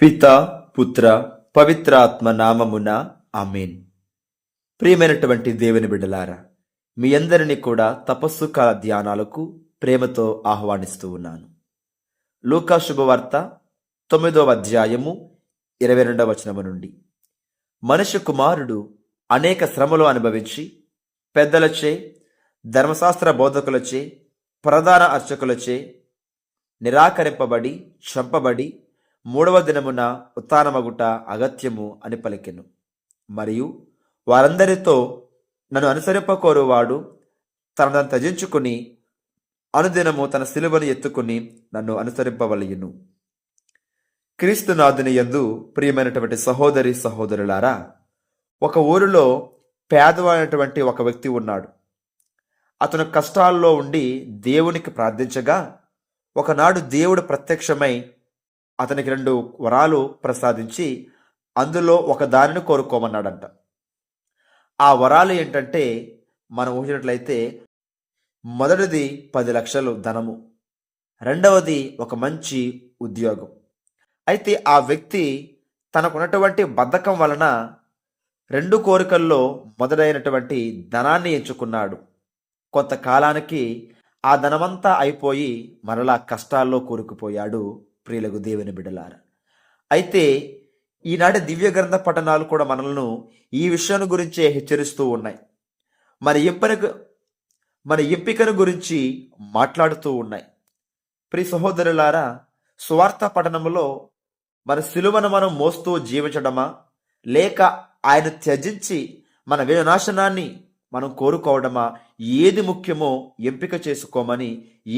పిత పుత్ర పవిత్రాత్మ నామమున ఆమేన్. ప్రియమైనటువంటి దేవుని బిడ్డలారా, మీ అందరినీ కూడా తపస్సు కాల ధ్యానాలకు ప్రేమతో ఆహ్వానిస్తూ ఉన్నాను. లూకా శుభవార్త 9వ అధ్యాయము 22వ వచనము నుండి, మనుష్య కుమారుడు అనేక శ్రమలు అనుభవించి పెద్దలచే, ధర్మశాస్త్ర బోధకులచే, ప్రధాన అర్చకులచే నిరాకరింపబడి చంపబడి మూడవ దినమున ఉత్థానమగుట అగత్యము అని పలికెను. మరియు వారందరితో నన్ను అనుసరింపకోరువాడు తనను త్యజించుకుని అనుదినము తన సిలువను ఎత్తుకుని నన్ను అనుసరింపవలయును. క్రీస్తునాథుని యందు ప్రియమైనటువంటి సహోదరి సహోదరులారా, ఒక ఊరిలో పేదవాడైనటువంటి ఒక వ్యక్తి ఉన్నాడు. అతను కష్టాల్లో ఉండి దేవునికి ప్రార్థించగా ఒకనాడు దేవుడు ప్రత్యక్షమై అతనికి 2 వరాలు ప్రసాదించి అందులో ఒక దానిని కోరుకోమన్నాడంట. ఆ వరాలు ఏంటంటే, మనం ఊహించినట్లయితే మొదటిది 10 లక్షలు ధనము, రెండవది ఒక మంచి ఉద్యోగం. అయితే ఆ వ్యక్తి తనకున్నటువంటి బద్ధకం వలన 2 కోరికల్లో మొదలైనటువంటి ధనాన్ని ఎంచుకున్నాడు. కొంతకాలానికి ఆ ధనమంతా అయిపోయి మరలా కష్టాల్లో కూరుకుపోయాడు. ప్రియులకు దేవుని బిడ్డలారా, అయితే ఈనాటి దివ్య గ్రంథ పఠనాలు కూడా మనల్ని ఈ విషయాన్ని గురించే హెచ్చరిస్తూ ఉన్నాయి. మన ఎంపికను గురించి మాట్లాడుతూ ఉన్నాయి. ప్రియ సహోదరులారా, సువార్త పఠనములో మన సిలువను మనం మోస్తూ జీవించడమా, లేక ఆయన త్యజించి మన వినాశనాన్ని మనం కోరుకోవడమా, ఏది ముఖ్యమో ఎంపిక చేసుకోమని,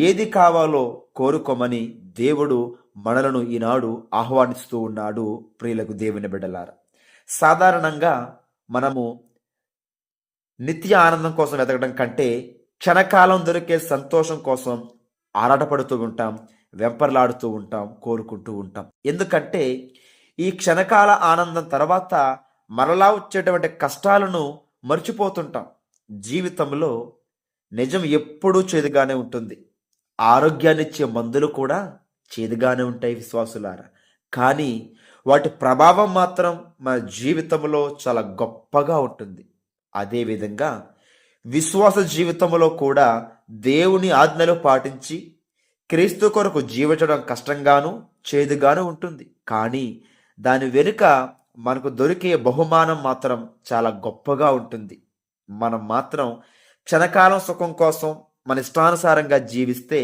ఏది కావాలో కోరుకోమని దేవుడు మనలను ఈనాడు ఆహ్వానిస్తూ ఉన్నాడు. ప్రియులకు దేవుని బిడ్డలారా, సాధారణంగా మనము నిత్య ఆనందం కోసం వెతకడం కంటే క్షణకాలం దొరికే సంతోషం కోసం ఆరాటపడుతూ ఉంటాం, వెంపర్లాడుతూ ఉంటాం, కోరుకుంటూ ఉంటాం. ఎందుకంటే ఈ క్షణకాల ఆనందం తర్వాత మరలా వచ్చేటువంటి కష్టాలను మర్చిపోతుంటాం. జీవితంలో నిజం ఎప్పుడూ చేదుగానే ఉంటుంది. ఆరోగ్యాన్నిచ్చే మందులు కూడా చేదుగానే ఉంటాయి విశ్వాసులారా. కానీ వాటి ప్రభావం మాత్రం మన జీవితంలో చాలా గొప్పగా ఉంటుంది. అదేవిధంగా విశ్వాస జీవితంలో కూడా దేవుని ఆజ్ఞలు పాటించి క్రీస్తు కొరకు జీవించడం కష్టంగాను చేదుగాను ఉంటుంది. కానీ దాని వెనుక మనకు దొరికే బహుమానం మాత్రం చాలా గొప్పగా ఉంటుంది. మనం మాత్రం క్షణకాలం సుఖం కోసం మన ఇష్టానుసారంగా జీవిస్తే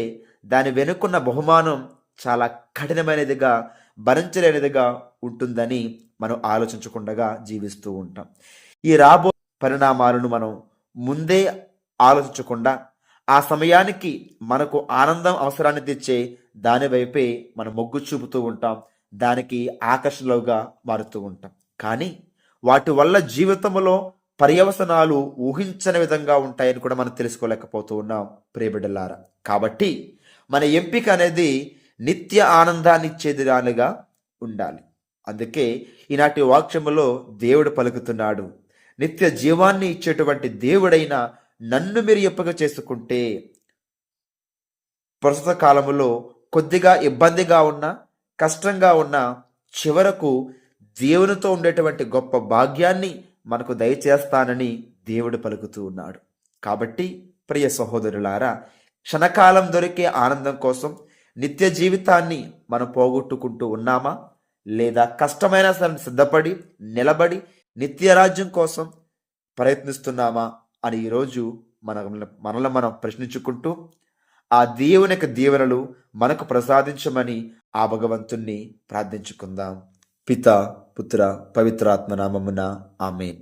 దాని వెనుకున్న బహుమానం చాలా కఠినమైనదిగా, భరించలేనిదిగా ఉంటుందని మనం ఆలోచించకుండా జీవిస్తూ ఉంటాం. ఈ రాబో పరిణామాలను మనం ముందే ఆలోచించకుండా ఆ సమయానికి మనకు ఆనందం అవసరాన్ని తెచ్చే దాని వైపే మనం మొగ్గు చూపుతూ ఉంటాం, దానికి ఆకర్షణలుగా మారుతూ ఉంటాం. కానీ వాటి వల్ల జీవితంలో పర్యవసనాలు ఊహించని విధంగా ఉంటాయని కూడా మనం తెలుసుకోలేకపోతూ ఉన్నాం ప్రియబిడ్డలారా. కాబట్టి మన ఎంపిక అనేది నిత్య ఆనందాన్ని ఇచ్చేదిగా ఉండాలి. అందుకే ఈనాటి వాక్యములో దేవుడు పలుకుతున్నాడు, నిత్య జీవాన్ని ఇచ్చేటువంటి దేవుడైన నన్ను మీరు ఎంపిక చేసుకుంటే ప్రస్తుత కాలములో కొద్దిగా ఇబ్బందిగా ఉన్నా, కష్టంగా ఉన్నా, చివరకు దేవునితో ఉండేటువంటి గొప్ప భాగ్యాన్ని మనకు దయచేస్తానని దేవుడు పలుకుతూ ఉన్నాడు. కాబట్టి ప్రియ సహోదరులారా, క్షణకాలం దొరికే ఆనందం కోసం నిత్య జీవితాన్ని మనం పోగొట్టుకుంటూ ఉన్నామా, లేదా కష్టమైన సిద్ధపడి నిలబడి నిత్యరాజ్యం కోసం ప్రయత్నిస్తున్నామా అని ఈరోజు మనల్ని మనం ప్రశ్నించుకుంటూ ఆ దేవుని యొక్క దీవెనలు మనకు ప్రసాదించమని ఆ భగవంతుణ్ణి ప్రార్థించుకుందాం. పిత పుత్ర పవిత్రాత్మ నామమున ఆమేన్.